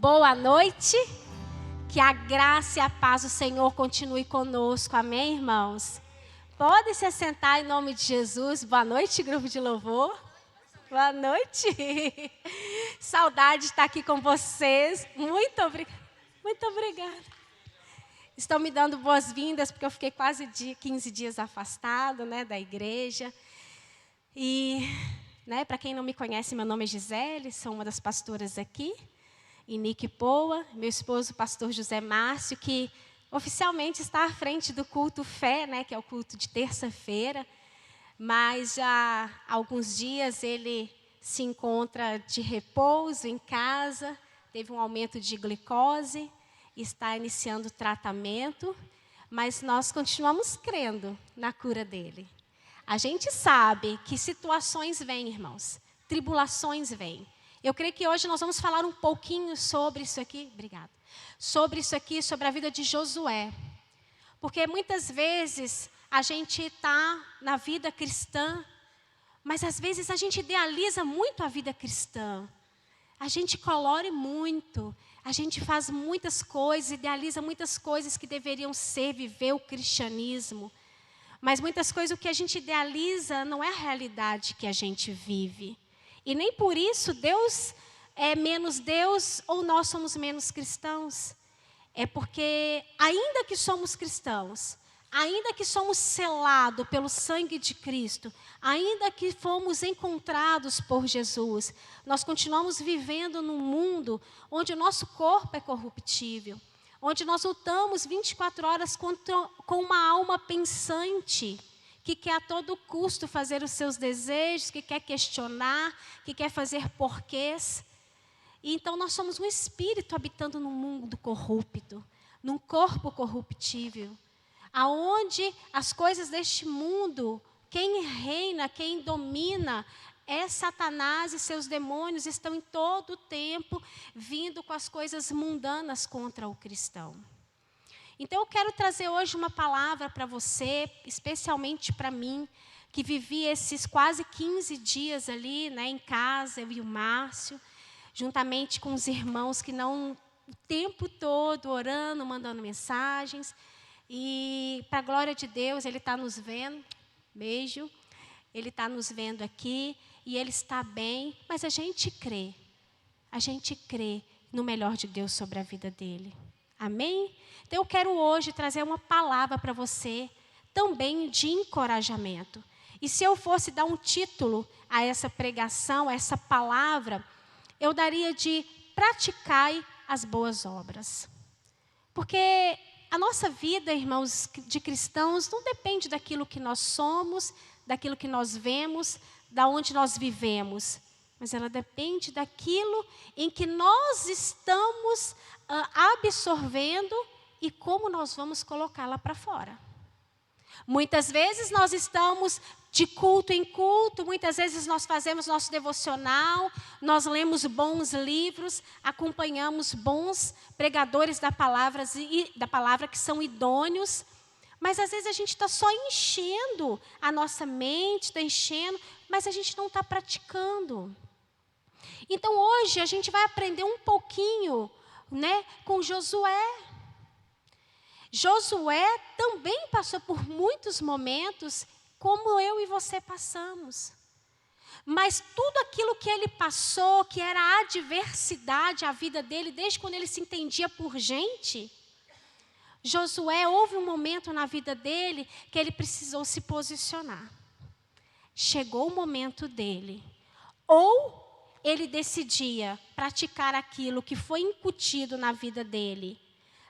Boa noite. Que a graça e a paz do Senhor continue conosco. Amém, irmãos? Podem se assentar em nome de Jesus. Boa noite, grupo de louvor. Boa noite. Saudade de estar aqui com vocês. Muito obrigada. Muito obrigada. Estão me dando boas-vindas, porque eu fiquei quase 15 dias afastado, da igreja. E, para quem não me conhece, meu nome é Gisele, sou uma das pastoras aqui, em Niquipoa. Meu esposo, o pastor José Márcio, que oficialmente está à frente do culto Fé, que é o culto de terça-feira. Mas já há alguns dias ele se encontra de repouso em casa, teve um aumento de glicose, está iniciando o tratamento, mas nós continuamos crendo na cura dele. A gente sabe que situações vêm, irmãos, tribulações vêm. Eu creio que hoje nós vamos falar um pouquinho sobre isso aqui, sobre a vida de Josué. Porque muitas vezes a gente está na vida cristã, mas às vezes a gente idealiza muito a vida cristã. A gente colore muito, a gente faz muitas coisas, idealiza muitas coisas que deveriam ser viver o cristianismo. Mas muitas coisas o que a gente idealiza não é a realidade que a gente vive. E nem por isso Deus é menos Deus ou nós somos menos cristãos. É porque ainda que somos cristãos, ainda que somos selados pelo sangue de Cristo, ainda que fomos encontrados por Jesus, nós continuamos vivendo num mundo onde o nosso corpo é corruptível, onde nós lutamos 24 horas com uma alma pensante, que quer a todo custo fazer os seus desejos, que quer questionar, que quer fazer porquês. E então nós somos um espírito habitando num mundo corrupto, num corpo corruptível, aonde as coisas deste mundo, quem reina, quem domina é Satanás e seus demônios estão em todo o tempo vindo com as coisas mundanas contra o cristão. Então eu quero trazer hoje uma palavra para você, especialmente para mim, que vivi esses quase 15 dias ali, em casa, eu e o Márcio, juntamente com os irmãos que não o tempo todo orando, mandando mensagens. E para a glória de Deus, Ele está nos vendo, beijo, Ele está nos vendo aqui e Ele está bem, mas a gente crê no melhor de Deus sobre a vida dele. Amém? Então eu quero hoje trazer uma palavra para você, também de encorajamento. E se eu fosse dar um título a essa pregação, a essa palavra, eu daria de praticai as boas obras. Porque a nossa vida, irmãos, de cristãos, não depende daquilo que nós somos, daquilo que nós vemos, da onde nós vivemos. Mas ela depende daquilo em que nós estamos absorvendo e como nós vamos colocá-la para fora. Muitas vezes nós estamos de culto em culto, muitas vezes nós fazemos nosso devocional, nós lemos bons livros, acompanhamos bons pregadores da palavra que são idôneos, mas às vezes a gente está só enchendo a nossa mente, está enchendo, mas a gente não está praticando. Então hoje a gente vai aprender um pouquinho, com Josué. Josué também passou por muitos momentos como eu e você passamos. Mas tudo aquilo que ele passou, que era a adversidade à vida dele, desde quando ele se entendia por gente, Josué, houve um momento na vida dele que ele precisou se posicionar. Chegou o momento dele. Ou ele decidia praticar aquilo que foi incutido na vida dele,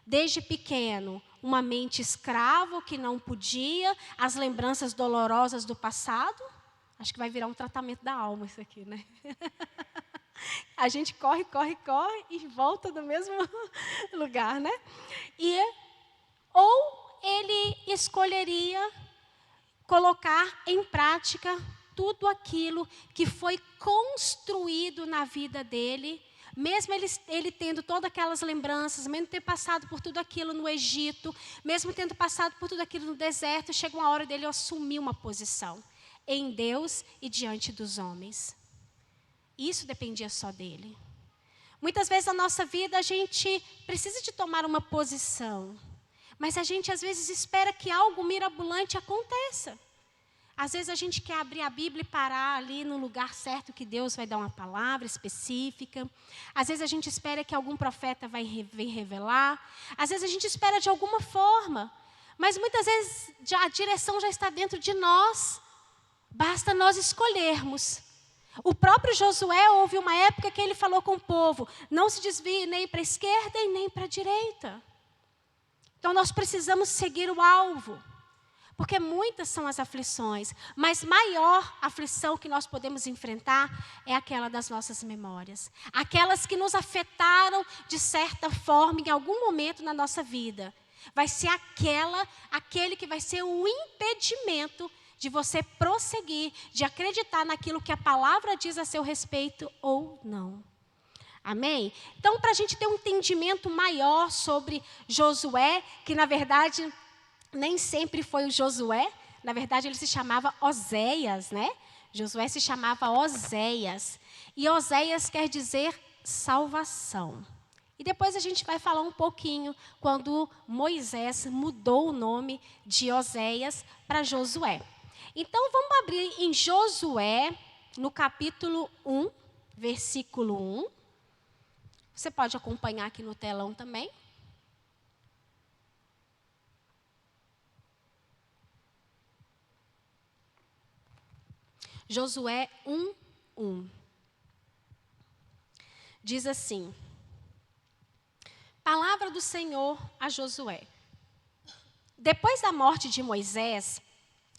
desde pequeno, uma mente escrava que não podia, as lembranças dolorosas do passado. Acho que vai virar um tratamento da alma isso aqui, A gente corre e volta no mesmo lugar, Ou ele escolheria colocar em prática tudo aquilo que foi construído na vida dele, mesmo ele tendo todas aquelas lembranças, mesmo ter passado por tudo aquilo no Egito, mesmo tendo passado por tudo aquilo no deserto, chega uma hora dele assumir uma posição em Deus e diante dos homens. Isso dependia só dele. Muitas vezes na nossa vida a gente precisa de tomar uma posição, mas a gente às vezes espera que algo mirabolante aconteça. Às vezes a gente quer abrir a Bíblia e parar ali no lugar certo que Deus vai dar uma palavra específica. Às vezes a gente espera que algum profeta vai revelar. Às vezes a gente espera de alguma forma, mas muitas vezes a direção já está dentro de nós. Basta nós escolhermos. O próprio Josué, houve uma época que ele falou com o povo, não se desvie nem para a esquerda e nem para a direita. Então nós precisamos seguir o alvo, porque muitas são as aflições, mas maior aflição que nós podemos enfrentar é aquela das nossas memórias. Aquelas que nos afetaram de certa forma em algum momento na nossa vida. Vai ser aquele que vai ser o impedimento de você prosseguir, de acreditar naquilo que a palavra diz a seu respeito ou não. Amém? Então, para a gente ter um entendimento maior sobre Josué, que na verdade nem sempre foi o Josué, na verdade ele se chamava Oséias, né? Josué se chamava Oséias. E Oséias quer dizer salvação. E depois a gente vai falar um pouquinho quando Moisés mudou o nome de Oséias para Josué. Então, vamos abrir em Josué, no capítulo 1, versículo 1. Você pode acompanhar aqui no telão também. Josué 1, 1. Diz assim: Palavra do Senhor a Josué. Depois da morte de Moisés,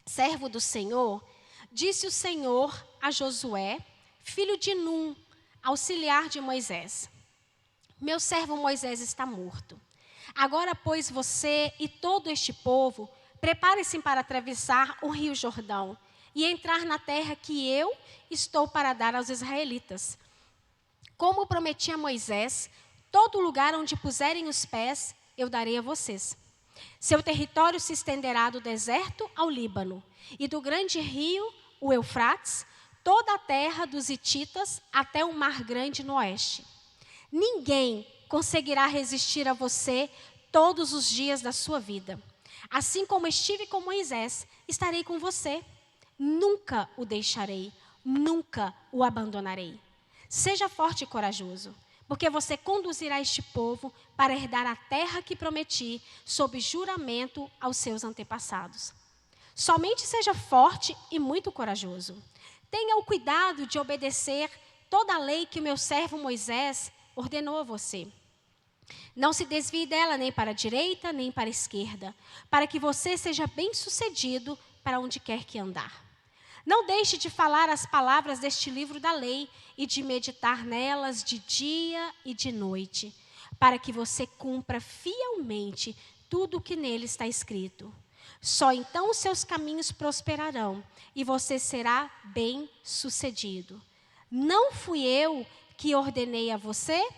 servo do Senhor, disse o Senhor a Josué, filho de Num, auxiliar de Moisés: Meu servo Moisés está morto. Agora, pois, você e todo este povo, preparem-se para atravessar o rio Jordão e entrar na terra que eu estou para dar aos israelitas. Como prometi a Moisés, todo lugar onde puserem os pés, eu darei a vocês. Seu território se estenderá do deserto ao Líbano, e do grande rio, o Eufrates, toda a terra dos hititas até o mar grande no oeste. Ninguém conseguirá resistir a você todos os dias da sua vida. Assim como estive com Moisés, estarei com você. Nunca o deixarei, nunca o abandonarei. Seja forte e corajoso, porque você conduzirá este povo para herdar a terra que prometi, sob juramento aos seus antepassados. Somente seja forte e muito corajoso. Tenha o cuidado de obedecer toda a lei que meu servo Moisés ordenou a você. Não se desvie dela nem para a direita, nem para a esquerda, para que você seja bem-sucedido para onde quer que andar. Não deixe de falar as palavras deste livro da lei e de meditar nelas de dia e de noite, para que você cumpra fielmente tudo o que nele está escrito. Só então os seus caminhos prosperarão e você será bem-sucedido. Não fui eu que ordenei a você?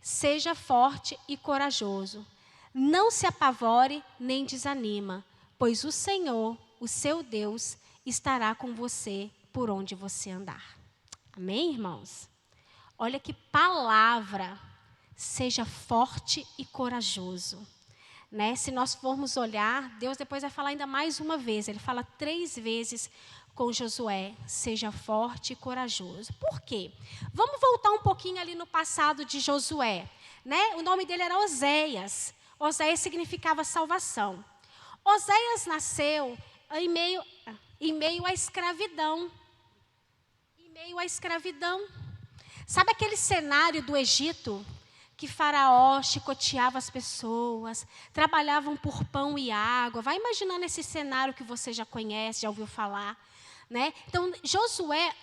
Seja forte e corajoso. Não se apavore nem desanima, pois o Senhor, o seu Deus, estará com você por onde você andar. Amém, irmãos? Olha que palavra. Seja forte e corajoso. Né? Se nós formos olhar, Deus depois vai falar ainda mais uma vez. Ele fala 3 vezes com Josué: seja forte e corajoso. Por quê? Vamos voltar um pouquinho ali no passado de Josué. Né? O nome dele era Oséias. Oséias significava salvação. Oséias nasceu em meio à escravidão. Em meio à escravidão. Sabe aquele cenário do Egito? Que Faraó chicoteava as pessoas, trabalhavam por pão e água. Vai imaginando esse cenário que você já conhece, já ouviu falar. Né? Então,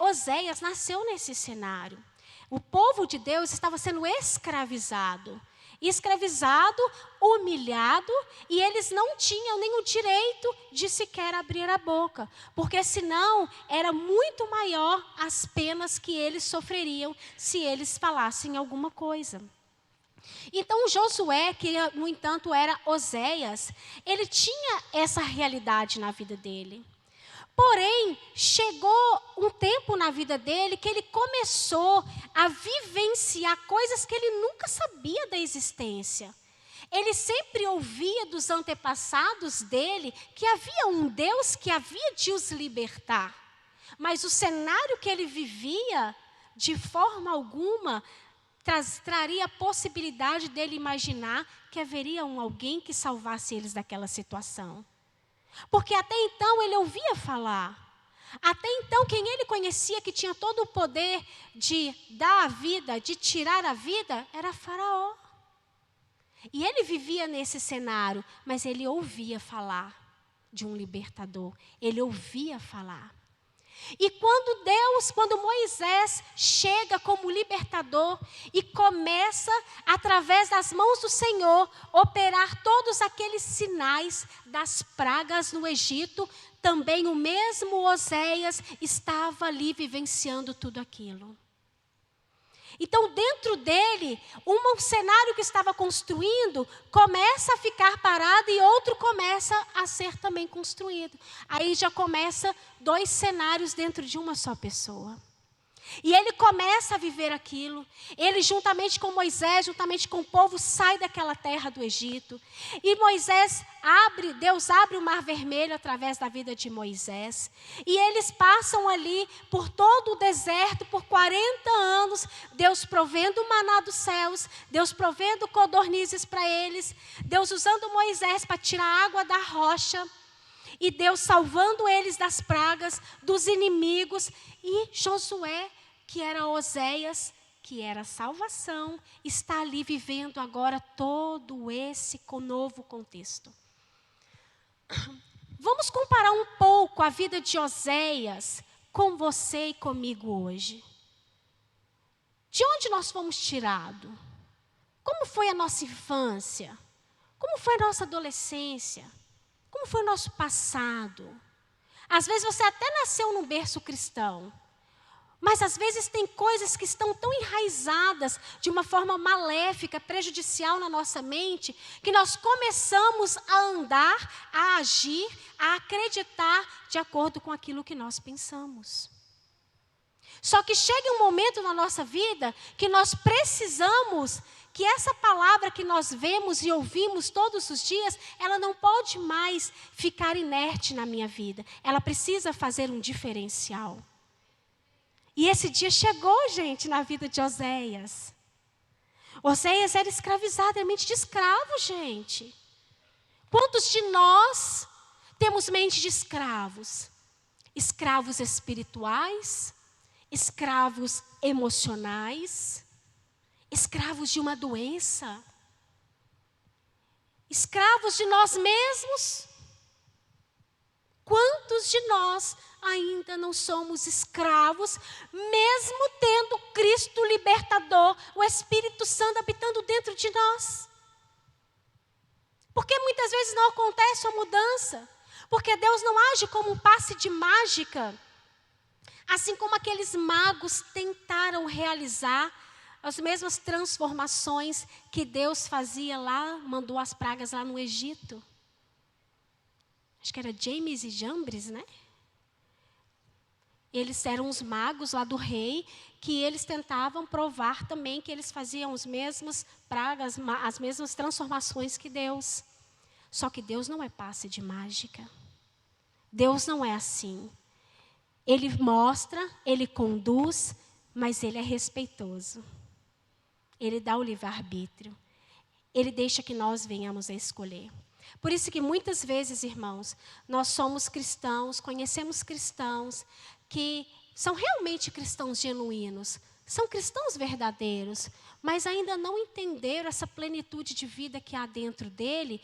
Oséias nasceu nesse cenário. O povo de Deus estava sendo escravizado. Escravizado, humilhado, e eles não tinham nem o direito de sequer abrir a boca, porque senão era muito maior as penas que eles sofreriam se eles falassem alguma coisa. Então Josué, que no entanto era Oséias, ele tinha essa realidade na vida dele. Porém, chegou um tempo na vida dele que ele começou a vivenciar coisas que ele nunca sabia da existência. Ele sempre ouvia dos antepassados dele que havia um Deus que havia de os libertar. Mas o cenário que ele vivia, de forma alguma, traria a possibilidade dele imaginar que haveria alguém que salvasse eles daquela situação. Porque até então ele ouvia falar. Até então quem ele conhecia que tinha todo o poder de dar a vida, de tirar a vida, era Faraó. E ele vivia nesse cenário, mas ele ouvia falar de um libertador. Ele ouvia falar. E quando Moisés chega como libertador e começa, através das mãos do Senhor, operar todos aqueles sinais das pragas no Egito, também o mesmo Oséias estava ali vivenciando tudo aquilo. Então, dentro dele, um cenário que estava construindo começa a ficar parado e outro começa a ser também construído. Aí já começa 2 cenários dentro de uma só pessoa. E ele começa a viver aquilo. Ele, juntamente com Moisés, juntamente com o povo, sai daquela terra do Egito. E Deus abre o Mar Vermelho através da vida de Moisés. E eles passam ali por todo o deserto, por 40 anos, Deus provendo o maná dos céus, Deus provendo codornizes para eles, Deus usando Moisés para tirar a água da rocha, e Deus salvando eles das pragas, dos inimigos, e Josué, que era Oséias, que era salvação, está ali vivendo agora todo esse novo contexto. Vamos comparar um pouco a vida de Oséias com você e comigo hoje. De onde nós fomos tirados? Como foi a nossa infância? Como foi a nossa adolescência? Como foi o nosso passado? Às vezes você até nasceu num berço cristão, mas às vezes tem coisas que estão tão enraizadas de uma forma maléfica, prejudicial na nossa mente, que nós começamos a andar, a agir, a acreditar de acordo com aquilo que nós pensamos. Só que chega um momento na nossa vida que nós precisamos que essa palavra que nós vemos e ouvimos todos os dias, ela não pode mais ficar inerte na minha vida. Ela precisa fazer um diferencial. E esse dia chegou, gente, na vida de Oséias. Oséias era escravizado, era mente de escravo, gente. Quantos de nós temos mente de escravos? Escravos espirituais, escravos emocionais, escravos de uma doença, escravos de nós mesmos. Quantos de nós ainda não somos escravos, mesmo tendo Cristo libertador, o Espírito Santo habitando dentro de nós? Porque muitas vezes não acontece a mudança, porque Deus não age como um passe de mágica, assim como aqueles magos tentaram realizar as mesmas transformações que Deus fazia lá, mandou as pragas lá no Egito. Acho que era James e Jambres, né? Eles eram os magos lá do rei, que eles tentavam provar também que eles faziam as mesmas pragas, as mesmas transformações que Deus. Só que Deus não é passe de mágica. Deus não é assim. Ele mostra, Ele conduz, mas Ele é respeitoso. Ele dá o livre-arbítrio. Ele deixa que nós venhamos a escolher. Por isso que muitas vezes, irmãos, nós somos cristãos, conhecemos cristãos que são realmente cristãos genuínos, são cristãos verdadeiros, mas ainda não entenderam essa plenitude de vida que há dentro dele,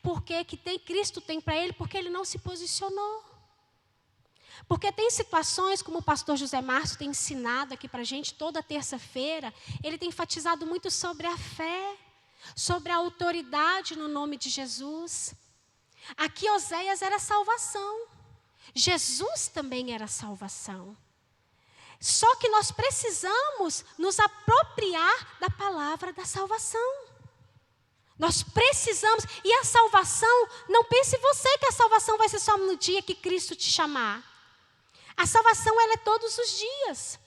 porque Cristo tem para ele, porque ele não se posicionou. Porque tem situações, como o pastor José Márcio tem ensinado aqui para a gente toda terça-feira, ele tem enfatizado muito sobre a fé, sobre a autoridade no nome de Jesus. Aqui Oséias era salvação. Jesus também era salvação. Só que nós precisamos nos apropriar da palavra da salvação. Nós precisamos, e a salvação, não pense você que a salvação vai ser só no dia que Cristo te chamar. A salvação, ela é todos os dias.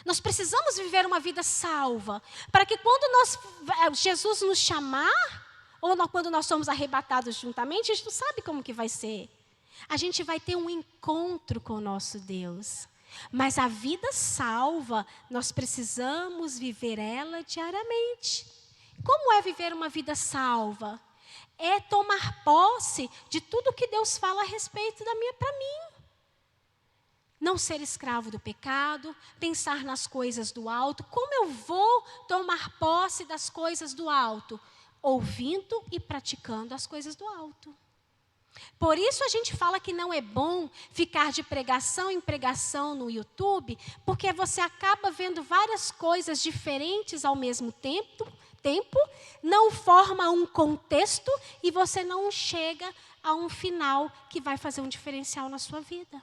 Nós precisamos viver uma vida salva, para que quando Jesus nos chamar, ou quando nós somos arrebatados juntamente, a gente não sabe como que vai ser. A gente vai ter um encontro com o nosso Deus. Mas a vida salva, nós precisamos viver ela diariamente. Como é viver uma vida salva? É tomar posse de tudo que Deus fala a respeito para mim. Não ser escravo do pecado, pensar nas coisas do alto. Como eu vou tomar posse das coisas do alto? Ouvindo e praticando as coisas do alto. Por isso a gente fala que não é bom ficar de pregação em pregação no YouTube, porque você acaba vendo várias coisas diferentes ao mesmo tempo, não forma um contexto e você não chega a um final que vai fazer um diferencial na sua vida.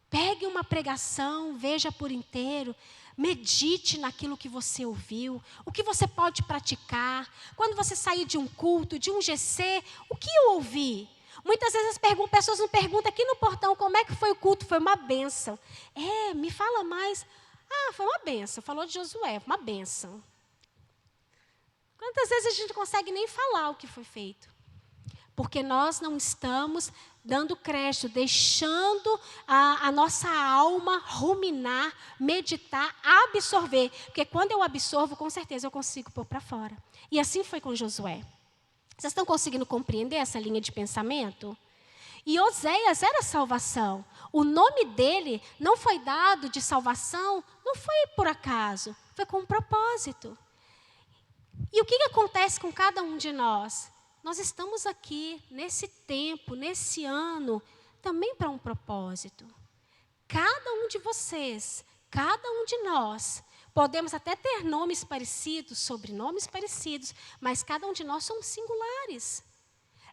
Pegue uma pregação, veja por inteiro, medite naquilo que você ouviu, o que você pode praticar. Quando você sair de um culto, de um GC, o que eu ouvi? Muitas vezes as pessoas me perguntam aqui no portão, como é que foi o culto? Foi uma bênção. Me fala mais. Foi uma bênção. Falou de Josué, uma bênção. Quantas vezes a gente não consegue nem falar o que foi feito? Porque nós não estamos dando crédito, deixando a nossa alma ruminar, meditar, absorver. Porque quando eu absorvo, com certeza eu consigo pôr para fora. E assim foi com Josué. Vocês estão conseguindo compreender essa linha de pensamento? E Oséias era salvação. O nome dele não foi dado de salvação, não foi por acaso, foi com um propósito. E o que acontece com cada um de nós? Nós estamos aqui, nesse tempo, nesse ano, também para um propósito. Cada um de vocês, cada um de nós, podemos até ter nomes parecidos, sobrenomes parecidos, mas cada um de nós somos singulares.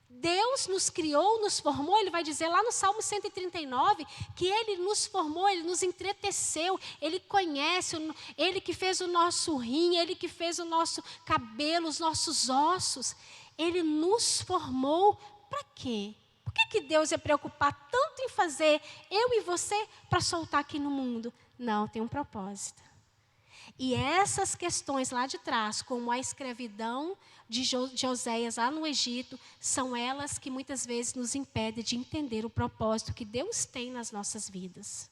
Deus nos criou, nos formou, Ele vai dizer lá no Salmo 139, que Ele nos formou, Ele nos entreteceu, Ele conhece, Ele que fez o nosso rim, Ele que fez o nosso cabelo, os nossos ossos. Ele nos formou para quê? Por que Deus ia preocupar tanto em fazer eu e você para soltar aqui no mundo? Não, tem um propósito. E essas questões lá de trás, como a escravidão de Oséias lá no Egito, são elas que muitas vezes nos impedem de entender o propósito que Deus tem nas nossas vidas.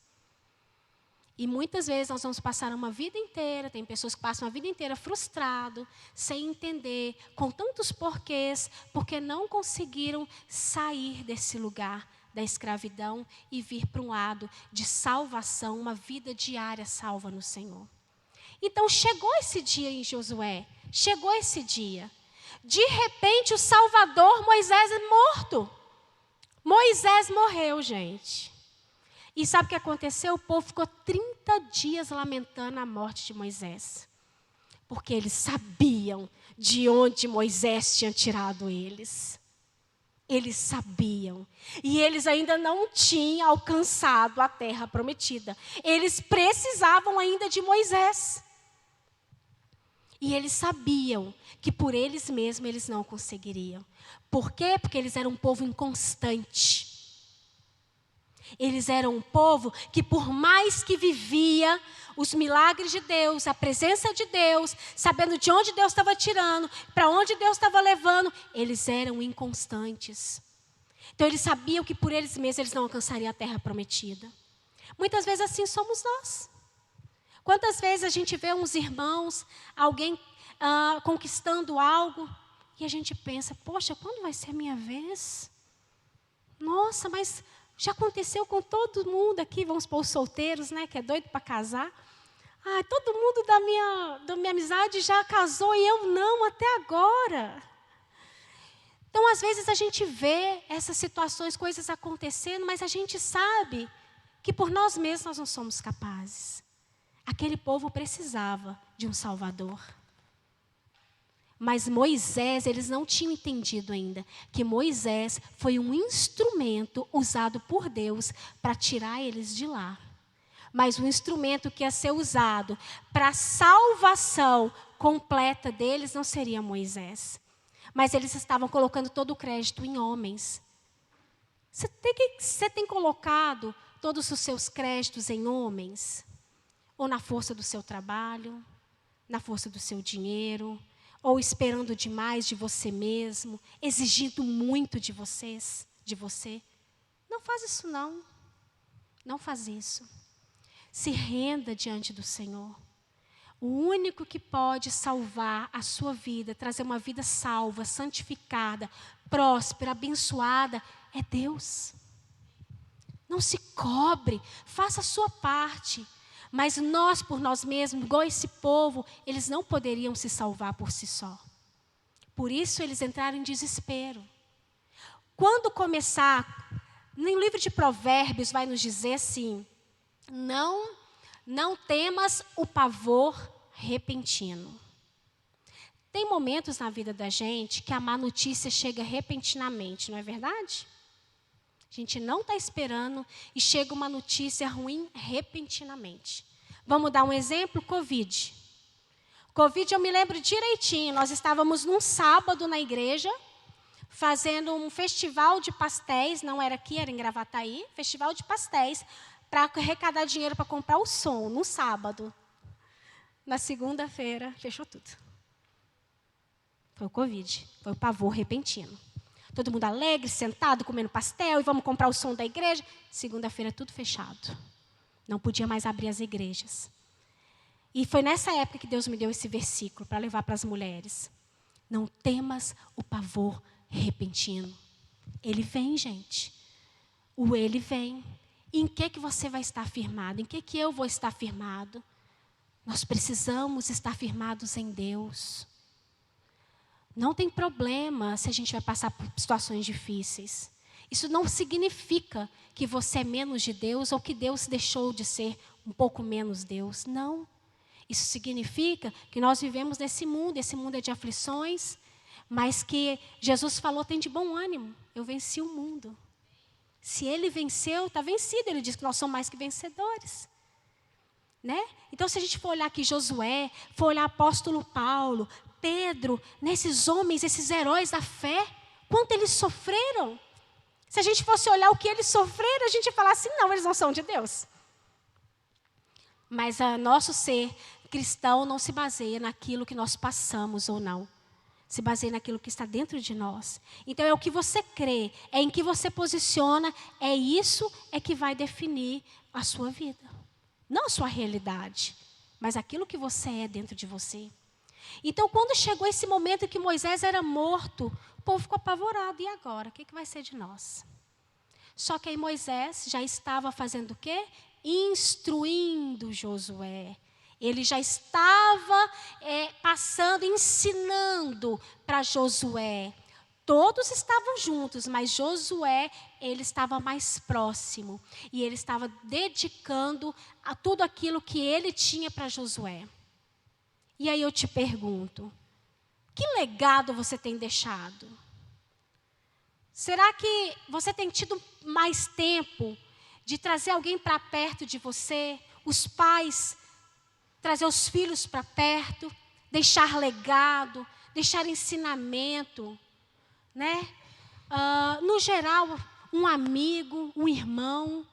E muitas vezes nós vamos passar uma vida inteira, tem pessoas que passam a vida inteira frustrado, sem entender, com tantos porquês, porque não conseguiram sair desse lugar da escravidão e vir para um lado de salvação, uma vida diária salva no Senhor. Então chegou esse dia em Josué, chegou esse dia. De repente o Salvador, Moisés, é morto. Moisés morreu, gente. E sabe o que aconteceu? O povo ficou 30 dias lamentando a morte de Moisés. Porque eles sabiam de onde Moisés tinha tirado eles. Eles sabiam. E eles ainda não tinham alcançado a terra prometida. Eles precisavam ainda de Moisés. E eles sabiam que por eles mesmos eles não conseguiriam. Por quê? Porque eles eram um povo inconstante. Eles eram um povo que, por mais que vivia os milagres de Deus, a presença de Deus, sabendo de onde Deus estava tirando, para onde Deus estava levando, eles eram inconstantes. Então, eles sabiam que por eles mesmos eles não alcançariam a terra prometida. Muitas vezes assim somos nós. Quantas vezes a gente vê uns irmãos, alguém conquistando algo, e a gente pensa, poxa, quando vai ser a minha vez? Nossa, mas já aconteceu com todo mundo aqui, vamos pôr os solteiros, né, que é doido para casar. Todo mundo da minha amizade já casou e eu não, até agora. Então, às vezes a gente vê essas situações, coisas acontecendo, mas a gente sabe que por nós mesmos nós não somos capazes. Aquele povo precisava de um Salvador. Mas Moisés, eles não tinham entendido ainda que Moisés foi um instrumento usado por Deus para tirar eles de lá. Mas o instrumento que ia ser usado para a salvação completa deles não seria Moisés. Mas eles estavam colocando todo o crédito em homens. Você tem colocado todos os seus créditos em homens? Ou na força do seu trabalho? Na força do seu dinheiro? Ou esperando demais de você mesmo? Exigindo muito de você? Não faz isso não. Não faz isso. Se renda diante do Senhor. O único que pode salvar a sua vida, trazer uma vida salva, santificada, próspera, abençoada, é Deus. Não se cobre, faça a sua parte. Mas nós, por nós mesmos, igual esse povo, eles não poderiam se salvar por si só. Por isso eles entraram em desespero. Quando começar, no livro de Provérbios vai nos dizer assim, não temas o pavor repentino. Tem momentos na vida da gente que a má notícia chega repentinamente, não é verdade? A gente não está esperando e chega uma notícia ruim repentinamente. Vamos dar um exemplo? Covid. Covid eu me lembro direitinho, nós estávamos num sábado na igreja, fazendo um festival de pastéis, não era aqui, era em Gravataí, festival de pastéis, para arrecadar dinheiro para comprar o som, no sábado. Na segunda-feira, fechou tudo. Foi o Covid, foi o pavor repentino. Todo mundo alegre, sentado, comendo pastel, e vamos comprar o som da igreja. Segunda-feira, tudo fechado. Não podia mais abrir as igrejas. E foi nessa época que Deus me deu esse versículo para levar para as mulheres. Não temas o pavor repentino. Ele vem, gente. Ele vem. E em que você vai estar firmado? Em que eu vou estar firmado? Nós precisamos estar firmados em Deus. Não tem problema se a gente vai passar por situações difíceis. Isso não significa que você é menos de Deus ou que Deus deixou de ser um pouco menos Deus. Não. Isso significa que nós vivemos nesse mundo. Esse mundo é de aflições, mas que Jesus falou, tem de bom ânimo. Eu venci o mundo. Se ele venceu, está vencido. Ele diz que nós somos mais que vencedores. Né? Então, se a gente for olhar aqui Josué, for olhar apóstolo Paulo, Pedro, nesses homens, esses heróis da fé, quanto eles sofreram. Se a gente fosse olhar o que eles sofreram, a gente ia falar assim, não, eles não são de Deus. Mas nosso ser cristão não se baseia naquilo que nós passamos ou não. Se baseia naquilo que está dentro de nós. Então, é o que você crê, é em que você posiciona, é isso que vai definir a sua vida. Não a sua realidade, mas aquilo que você é dentro de você. Então, quando chegou esse momento que Moisés era morto, o povo ficou apavorado. E agora? O que vai ser de nós? Só que aí Moisés já estava fazendo o quê? Instruindo Josué. Ele já estava passando, ensinando para Josué. Todos estavam juntos, mas Josué, ele estava mais próximo. E ele estava dedicando a tudo aquilo que ele tinha para Josué. E aí eu te pergunto, que legado você tem deixado? Será que você tem tido mais tempo de trazer alguém para perto de você? Os pais, trazer os filhos para perto, deixar legado, deixar ensinamento, né? No geral, um amigo, um irmão.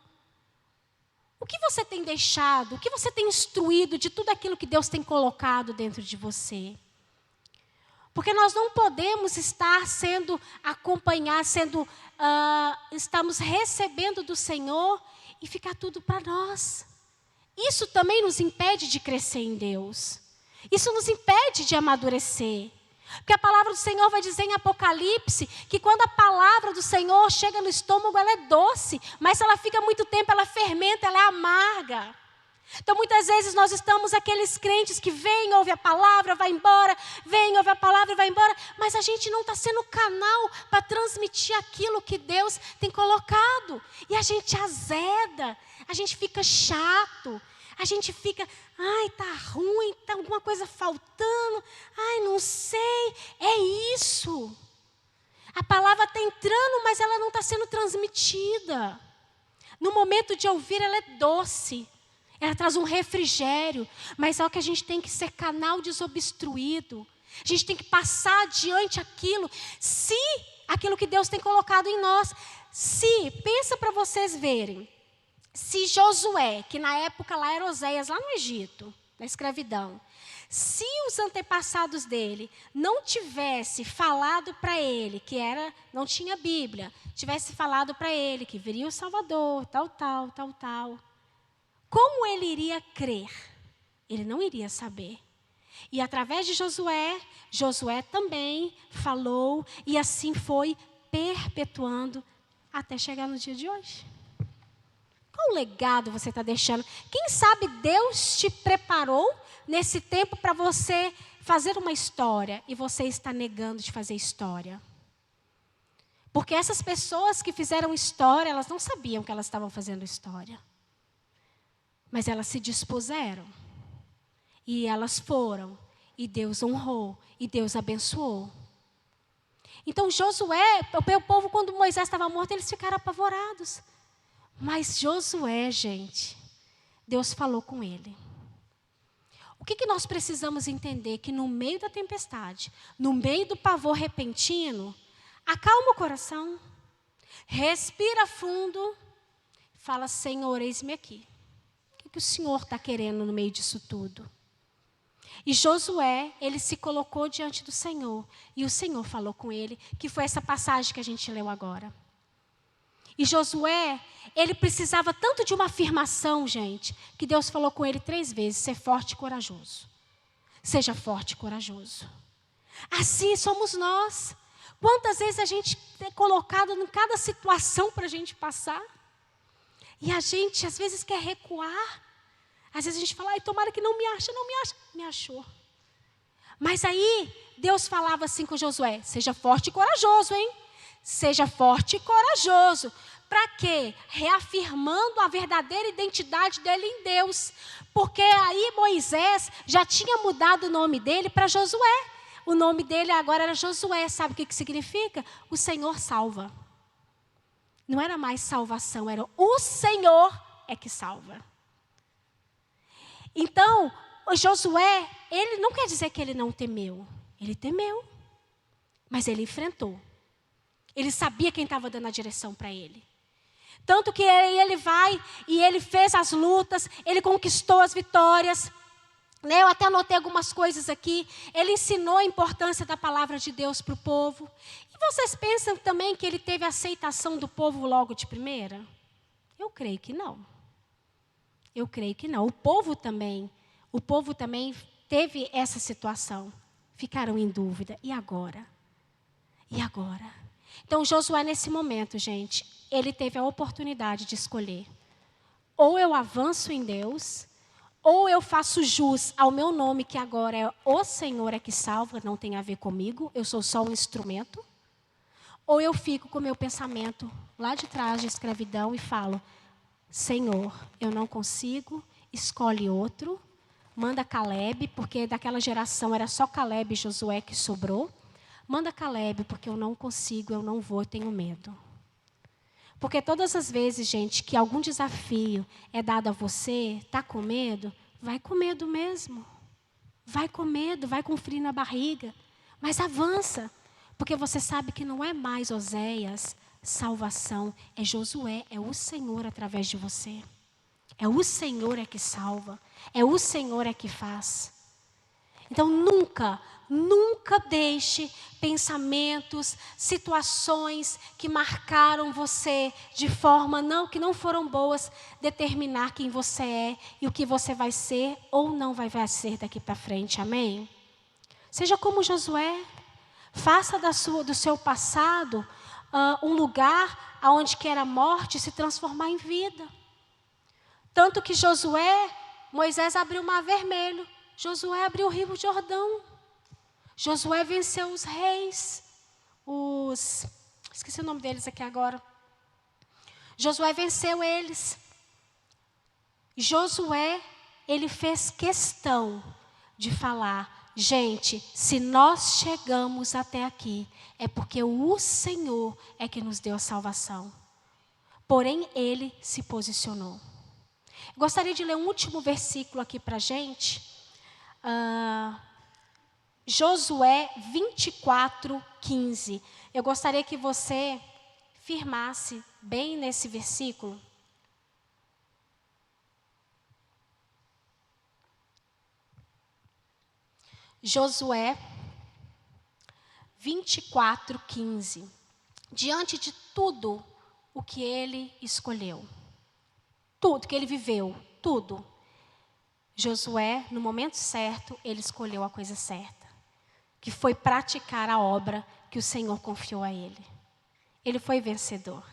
O que você tem deixado? O que você tem instruído de tudo aquilo que Deus tem colocado dentro de você? Porque nós não podemos estar sendo acompanhados, estamos recebendo do Senhor e ficar tudo para nós. Isso também nos impede de crescer em Deus. Isso nos impede de amadurecer. Porque a palavra do Senhor vai dizer em Apocalipse que quando a palavra do Senhor chega no estômago, ela é doce. Mas se ela fica muito tempo, ela fermenta, ela é amarga. Então muitas vezes nós estamos aqueles crentes que vêm, ouvem a palavra, vai embora, vem, ouve a palavra e vai embora. Mas a gente não está sendo canal para transmitir aquilo que Deus tem colocado. E a gente azeda, a gente fica chato. A gente fica, ai, tá ruim, tá alguma coisa faltando, ai, não sei, é isso. A palavra está entrando, mas ela não está sendo transmitida. No momento de ouvir, ela é doce, ela traz um refrigério, mas só que a gente tem que ser canal desobstruído. A gente tem que passar adiante aquilo. Se aquilo que Deus tem colocado em nós. Pensa para vocês verem, se Josué, que na época lá era Oséias, lá no Egito, na escravidão, se os antepassados dele não tivesse falado para ele, não tinha Bíblia, tivesse falado para ele que viria o Salvador, tal, como ele iria crer? Ele não iria saber. E através de Josué também falou, e assim foi perpetuando até chegar no dia de hoje. Qual legado você está deixando? Quem sabe Deus te preparou nesse tempo para você fazer uma história e você está negando de fazer história. Porque essas pessoas que fizeram história, elas não sabiam que elas estavam fazendo história. Mas elas se dispuseram. E elas foram. E Deus honrou. E Deus abençoou. Então Josué, o povo, quando Moisés estava morto, eles ficaram apavorados. Mas Josué, gente, Deus falou com ele. O que nós precisamos entender? Que no meio da tempestade, no meio do pavor repentino, acalma o coração, respira fundo, fala: Senhor, eis-me aqui. O que o Senhor está querendo no meio disso tudo? E Josué, ele se colocou diante do Senhor, e o Senhor falou com ele, que foi essa passagem que a gente leu agora. E Josué, ele precisava tanto de uma afirmação, gente, que Deus falou com ele 3 vezes: ser forte e corajoso. Seja forte e corajoso. Assim somos nós. Quantas vezes a gente é colocado em cada situação para a gente passar? E a gente, às vezes, quer recuar. Às vezes a gente fala: ai, tomara que não me ache. Me achou. Mas aí, Deus falava assim com Josué: seja forte e corajoso, hein? Seja forte e corajoso. Para quê? Reafirmando a verdadeira identidade dele em Deus. Porque aí Moisés já tinha mudado o nome dele para Josué. O nome dele agora era Josué. Sabe o que significa? O Senhor salva. Não era mais salvação, era o Senhor é que salva. Então, o Josué, ele não quer dizer que ele não temeu. Ele temeu. Mas ele enfrentou. Ele sabia quem estava dando a direção para ele. Tanto que ele vai e ele fez as lutas, ele conquistou as vitórias. Eu até anotei algumas coisas aqui. Ele ensinou a importância da palavra de Deus para o povo. E vocês pensam também que ele teve a aceitação do povo logo de primeira? Eu creio que não. Eu creio que não. O povo também teve essa situação. Ficaram em dúvida. E agora? E agora? Então, Josué, nesse momento, gente, ele teve a oportunidade de escolher. Ou eu avanço em Deus, ou eu faço jus ao meu nome, que agora é o Senhor é que salva, não tem a ver comigo, eu sou só um instrumento. Ou eu fico com o meu pensamento lá de trás de escravidão e falo: Senhor, eu não consigo, escolhe outro, manda Caleb, porque daquela geração era só Caleb e Josué que sobrou. Manda Caleb, porque eu não consigo, eu não vou, eu tenho medo. Porque todas as vezes, gente, que algum desafio é dado a você, está com medo, vai com medo mesmo. Vai com medo, vai com frio na barriga. Mas avança, porque você sabe que não é mais Oséias, salvação, é Josué, é o Senhor através de você. É o Senhor é que salva, é o Senhor é que faz. Então nunca deixe pensamentos, situações que marcaram você de forma que não foram boas, determinar quem você é e o que você vai ser ou não vai ser daqui para frente, amém? Seja como Josué, faça do seu passado um lugar onde que era morte se transformar em vida. Tanto que Moisés abriu o Mar Vermelho, Josué abriu o Rio Jordão. Josué venceu os reis, esqueci o nome deles aqui agora. Josué venceu eles. Josué, ele fez questão de falar: gente, se nós chegamos até aqui, é porque o Senhor é que nos deu a salvação. Porém, ele se posicionou. Gostaria de ler um último versículo aqui para a gente. Josué 24:15. Eu gostaria que você firmasse bem nesse versículo. Josué 24:15. Diante de tudo o que ele escolheu, tudo que ele viveu, tudo. Josué, no momento certo, ele escolheu a coisa certa, que foi praticar a obra que o Senhor confiou a ele. Ele foi vencedor.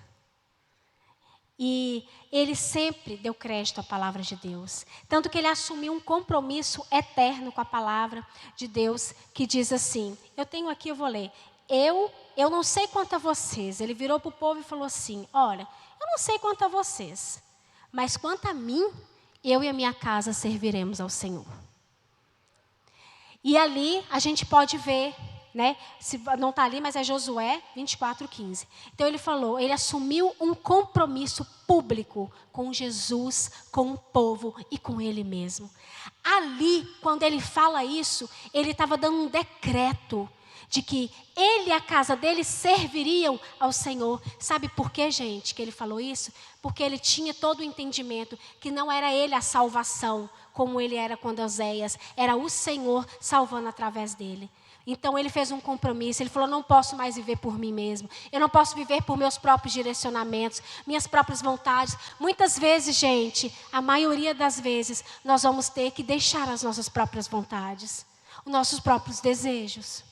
E ele sempre deu crédito à palavra de Deus. Tanto que ele assumiu um compromisso eterno com a palavra de Deus, que diz assim, eu tenho aqui, eu vou ler. Eu não sei quanto a vocês. Ele virou para o povo e falou assim, olha, eu não sei quanto a vocês, mas quanto a mim, eu e a minha casa serviremos ao Senhor. E ali a gente pode ver, né? Se não está ali, mas é Josué 24:15. Então ele falou, ele assumiu um compromisso público com Jesus, com o povo e com ele mesmo. Ali, quando ele fala isso, ele estava dando um decreto de que ele e a casa dele serviriam ao Senhor. Sabe por quê, gente, que ele falou isso? Porque ele tinha todo o entendimento que não era ele a salvação, como ele era com Oséias, era o Senhor salvando através dele. Então ele fez um compromisso, ele falou, não posso mais viver por mim mesmo, eu não posso viver por meus próprios direcionamentos, minhas próprias vontades. Muitas vezes, gente, a maioria das vezes, nós vamos ter que deixar as nossas próprias vontades, os nossos próprios desejos.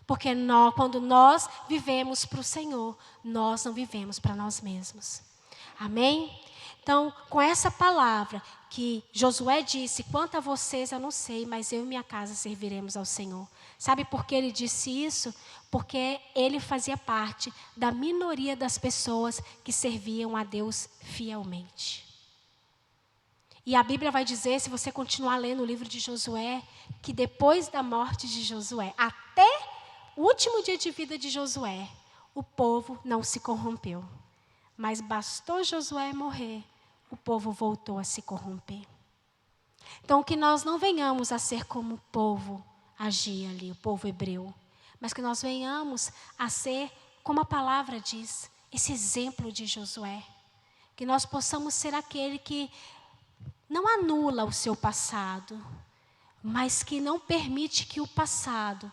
Porque quando nós vivemos para o Senhor, nós não vivemos para nós mesmos. Amém? Então, com essa palavra que Josué disse, quanto a vocês eu não sei, mas eu e minha casa serviremos ao Senhor. Sabe por que ele disse isso? Porque ele fazia parte da minoria das pessoas que serviam a Deus fielmente. E a Bíblia vai dizer, se você continuar lendo o livro de Josué, que depois da morte de Josué, até o último dia de vida de Josué, o povo não se corrompeu. Mas bastou Josué morrer, o povo voltou a se corromper. Então, que nós não venhamos a ser como o povo agia ali, o povo hebreu. Mas que nós venhamos a ser, como a palavra diz, esse exemplo de Josué. Que nós possamos ser aquele que não anula o seu passado, mas que não permite que o passado,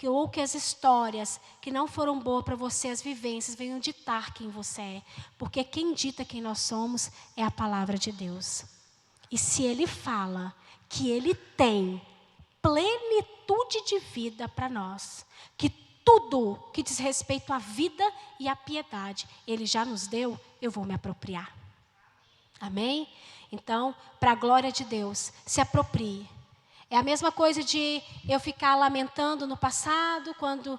ou que as histórias que não foram boas para você, as vivências, venham ditar quem você é. Porque quem dita quem nós somos é a palavra de Deus. E se Ele fala que Ele tem plenitude de vida para nós, que tudo que diz respeito à vida e à piedade, Ele já nos deu, eu vou me apropriar. Amém? Então, para a glória de Deus, se aproprie. É a mesma coisa de eu ficar lamentando no passado, quando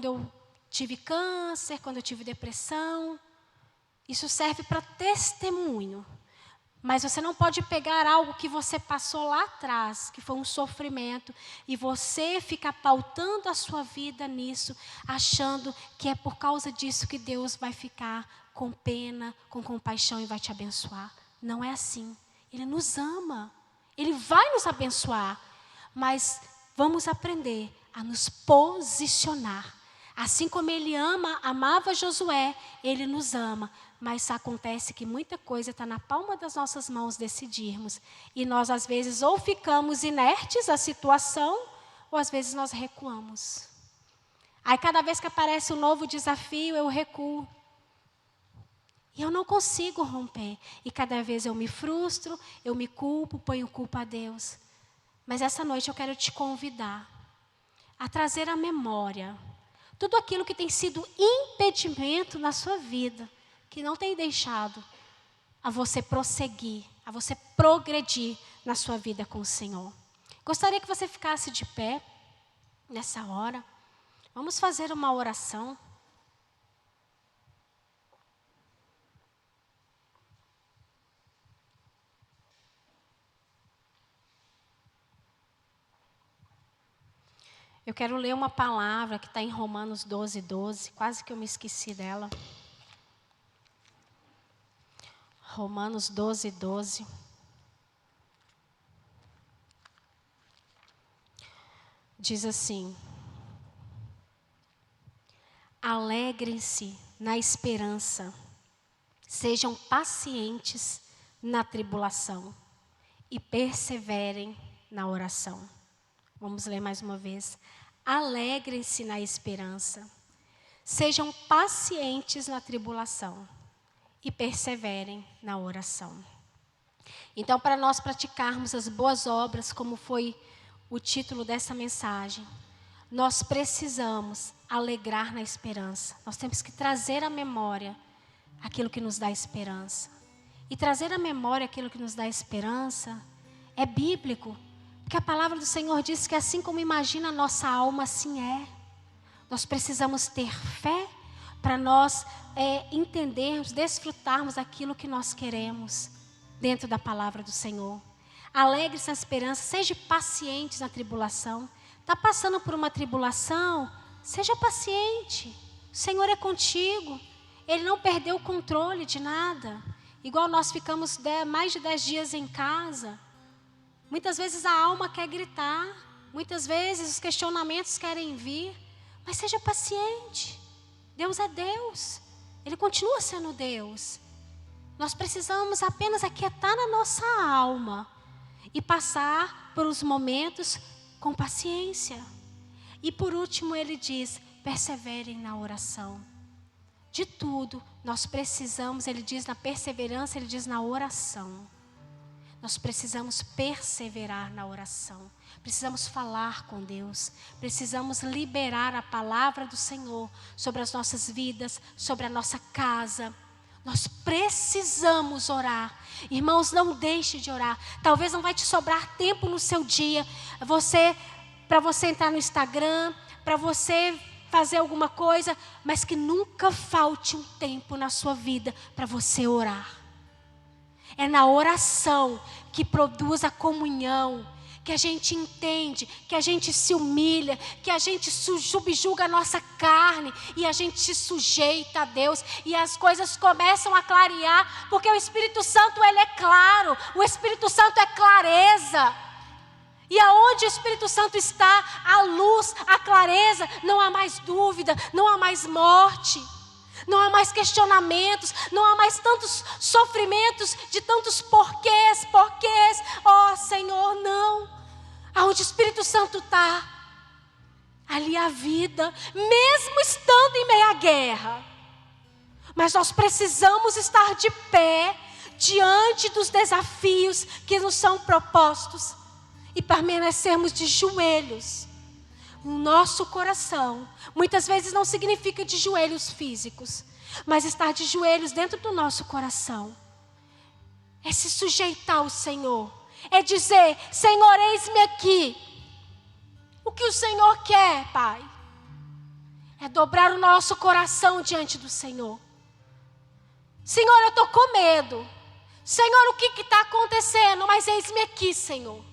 eu tive câncer, quando eu tive depressão. Isso serve para testemunho. Mas você não pode pegar algo que você passou lá atrás, que foi um sofrimento, e você ficar pautando a sua vida nisso, achando que é por causa disso que Deus vai ficar com pena, com compaixão e vai te abençoar. Não é assim. Ele nos ama. Ele vai nos abençoar, mas vamos aprender a nos posicionar. Assim como Ele amava Josué, Ele nos ama. Mas acontece que muita coisa está na palma das nossas mãos decidirmos. E nós, às vezes, ou ficamos inertes à situação, ou às vezes nós recuamos. Aí, cada vez que aparece um novo desafio, eu recuo. E eu não consigo romper. E cada vez eu me frustro, eu me culpo, ponho culpa a Deus. Mas essa noite eu quero te convidar a trazer à memória tudo aquilo que tem sido impedimento na sua vida, que não tem deixado a você prosseguir, a você progredir na sua vida com o Senhor. Gostaria que você ficasse de pé nessa hora. Vamos fazer uma oração. Eu quero ler uma palavra que está em Romanos 12:12. Quase que eu me esqueci dela. Romanos 12:12. diz assim: alegrem-se na esperança, sejam pacientes na tribulação e perseverem na oração. Vamos ler mais uma vez. Alegrem-se na esperança, sejam pacientes na tribulação e perseverem na oração. Então, para nós praticarmos as boas obras, como foi o título dessa mensagem, nós precisamos alegrar na esperança. Nós temos que trazer à memória aquilo que nos dá esperança. E trazer à memória aquilo que nos dá esperança é bíblico, porque a palavra do Senhor diz que assim como imagina a nossa alma, assim é. Nós precisamos ter fé para nós entendermos, desfrutarmos aquilo que nós queremos dentro da palavra do Senhor. Alegre-se na esperança, seja pacientes na tribulação. Está passando por uma tribulação? Seja paciente. O Senhor é contigo. Ele não perdeu o controle de nada. Igual nós ficamos mais de 10 dias em casa. Muitas vezes a alma quer gritar. Muitas vezes os questionamentos querem vir. Mas seja paciente. Deus é Deus. Ele continua sendo Deus. Nós precisamos apenas aquietar na nossa alma e passar por os momentos com paciência. E por último ele diz, perseverem na oração. De tudo nós precisamos, ele diz na perseverança, ele diz na oração. Nós precisamos perseverar na oração. Precisamos falar com Deus. Precisamos liberar a palavra do Senhor sobre as nossas vidas, sobre a nossa casa. Nós precisamos orar. Irmãos, não deixe de orar. Talvez não vai te sobrar tempo no seu dia. Para você entrar no Instagram, para você fazer alguma coisa, mas que nunca falte um tempo na sua vida para você orar. É na oração que produz a comunhão, que a gente entende, que a gente se humilha, que a gente subjuga a nossa carne e a gente se sujeita a Deus e as coisas começam a clarear, porque o Espírito Santo ele é claro, o Espírito Santo é clareza. E aonde o Espírito Santo está, a luz, a clareza, não há mais dúvida, não há mais morte. Não há mais questionamentos, não há mais tantos sofrimentos de tantos porquês. Oh Senhor, não. Aonde o Espírito Santo está, ali há vida, mesmo estando em meia guerra. Mas nós precisamos estar de pé, diante dos desafios que nos são propostos. E permanecermos de joelhos. O nosso coração, muitas vezes não significa de joelhos físicos, mas estar de joelhos dentro do nosso coração. É se sujeitar ao Senhor. É dizer, Senhor, eis-me aqui. O que o Senhor quer, Pai? É dobrar o nosso coração diante do Senhor. Senhor, eu estou com medo. Senhor, o que está acontecendo? Mas eis-me aqui, Senhor.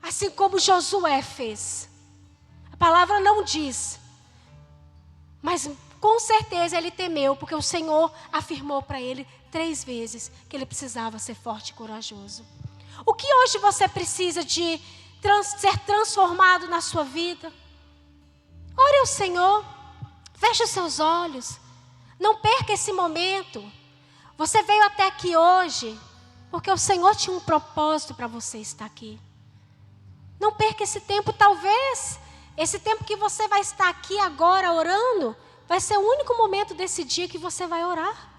Assim como Josué fez. A palavra não diz, mas com certeza ele temeu, porque o Senhor afirmou para ele 3 vezes que ele precisava ser forte e corajoso. O que hoje você precisa de ser transformado na sua vida? Ore ao Senhor, feche os seus olhos, não perca esse momento. Você veio até aqui hoje, porque o Senhor tinha um propósito para você estar aqui. Não perca esse tempo, talvez esse tempo que você vai estar aqui agora orando, vai ser o único momento desse dia que você vai orar.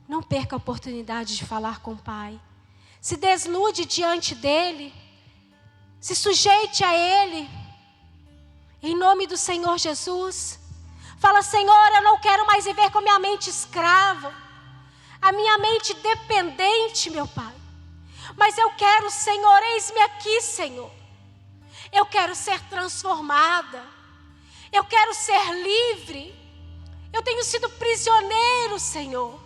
Não perca a oportunidade de falar com o Pai. Se desnude diante dEle. Se sujeite a Ele. Em nome do Senhor Jesus. Fala, Senhor, eu não quero mais viver com a minha mente escrava. A minha mente dependente, meu Pai. Mas eu quero, Senhor, eis-me aqui, Senhor. Eu quero ser transformada. Eu quero ser livre. Eu tenho sido prisioneiro, Senhor.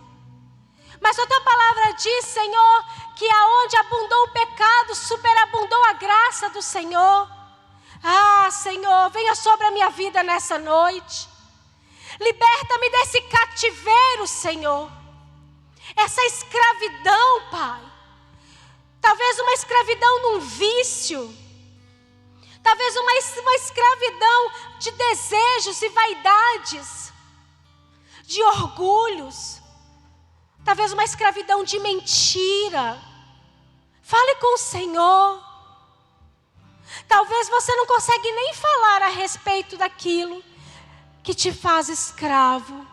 Mas a tua palavra diz, Senhor, que aonde abundou o pecado, superabundou a graça do Senhor. Ah, Senhor, venha sobre a minha vida nessa noite. Liberta-me desse cativeiro, Senhor. Essa escravidão, Pai. Talvez uma escravidão num vício. Talvez uma escravidão de desejos e vaidades, de orgulhos. Talvez uma escravidão de mentira. Fale com o Senhor. Talvez você não consegue nem falar a respeito daquilo que te faz escravo.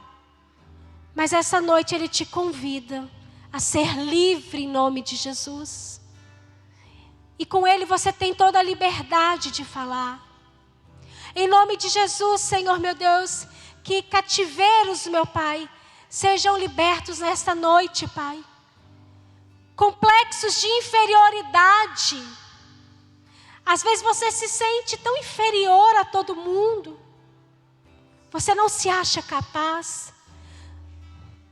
Mas essa noite Ele te convida a ser livre em nome de Jesus. E com Ele você tem toda a liberdade de falar. Em nome de Jesus, Senhor meu Deus, que cativeiros, meu Pai, sejam libertos nesta noite, Pai. Complexos de inferioridade. Às vezes você se sente tão inferior a todo mundo. Você não se acha capaz.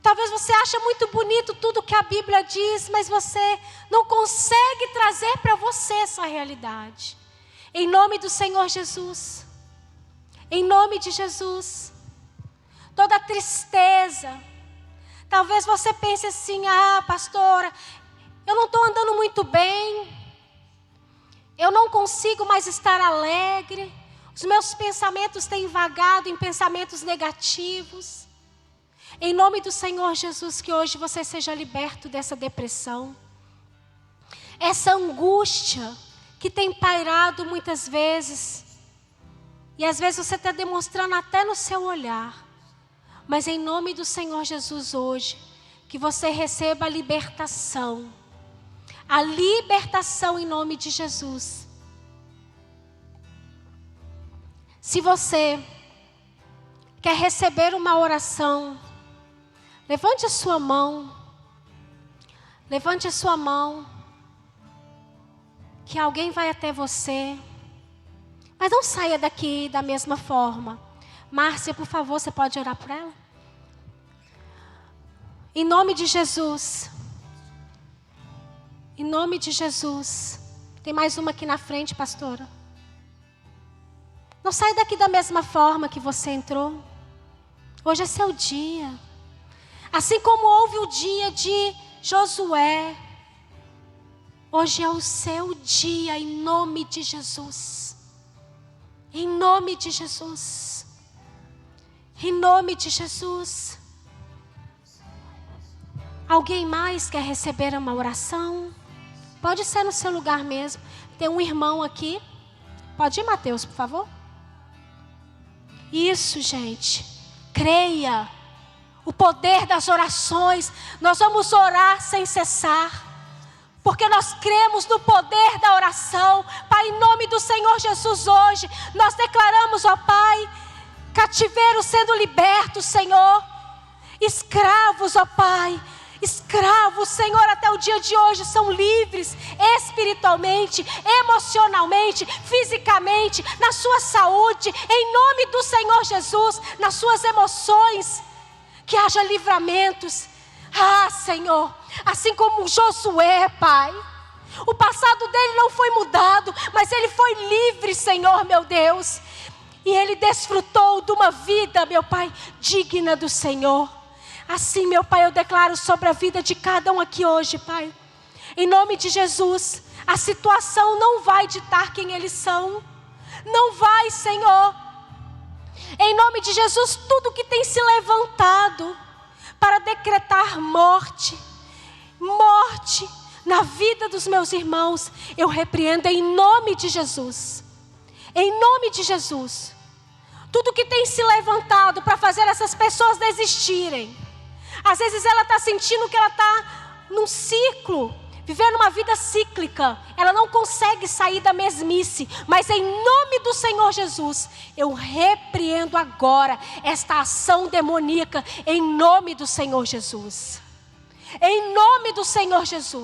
Talvez você ache muito bonito tudo que a Bíblia diz, mas você não consegue trazer para você essa realidade. Em nome do Senhor Jesus. Em nome de Jesus. Toda tristeza. Talvez você pense assim, pastora, eu não estou andando muito bem. Eu não consigo mais estar alegre. Os meus pensamentos têm vagado em pensamentos negativos. Em nome do Senhor Jesus, que hoje você seja liberto dessa depressão. Essa angústia que tem pairado muitas vezes. E às vezes você está demonstrando até no seu olhar. Mas em nome do Senhor Jesus hoje, que você receba a libertação. A libertação em nome de Jesus. Se você quer receber uma oração, levante a sua mão. Levante a sua mão. Que alguém vai até você. Mas não saia daqui da mesma forma. Márcia, por favor, você pode orar por ela? Em nome de Jesus. Em nome de Jesus. Tem mais uma aqui na frente, pastora. Não saia daqui da mesma forma que você entrou. Hoje é seu dia. Assim como houve o dia de Josué. Hoje é o seu dia, em nome de Jesus. Em nome de Jesus. Em nome de Jesus. Alguém mais quer receber uma oração? Pode ser no seu lugar mesmo. Tem um irmão aqui. Pode ir, Mateus, por favor? Isso, gente. Creia. O poder das orações. Nós vamos orar sem cessar. Porque nós cremos no poder da oração. Pai, em nome do Senhor Jesus hoje, nós declaramos, ó Pai, cativeiros sendo libertos, Senhor. Escravos, ó Pai. Escravos, Senhor, até o dia de hoje são livres espiritualmente, emocionalmente, fisicamente, na sua saúde, em nome do Senhor Jesus, nas suas emoções, que haja livramentos. Senhor, assim como Josué, Pai, o passado dele não foi mudado, mas ele foi livre, Senhor, meu Deus, e ele desfrutou de uma vida, meu Pai, digna do Senhor. Assim, meu Pai, eu declaro sobre a vida de cada um aqui hoje, Pai. Em nome de Jesus, a situação não vai ditar quem eles são. Não vai, Senhor. Em nome de Jesus, tudo que tem se levantado para decretar morte na vida dos meus irmãos, eu repreendo em nome de Jesus. Em nome de Jesus. Tudo que tem se levantado para fazer essas pessoas desistirem. Às vezes ela está sentindo que ela está num ciclo, vivendo uma vida cíclica. Ela não consegue sair da mesmice. Mas em nome do Senhor Jesus, eu repreendo agora esta ação demoníaca. Em nome do Senhor Jesus. Em nome do Senhor Jesus.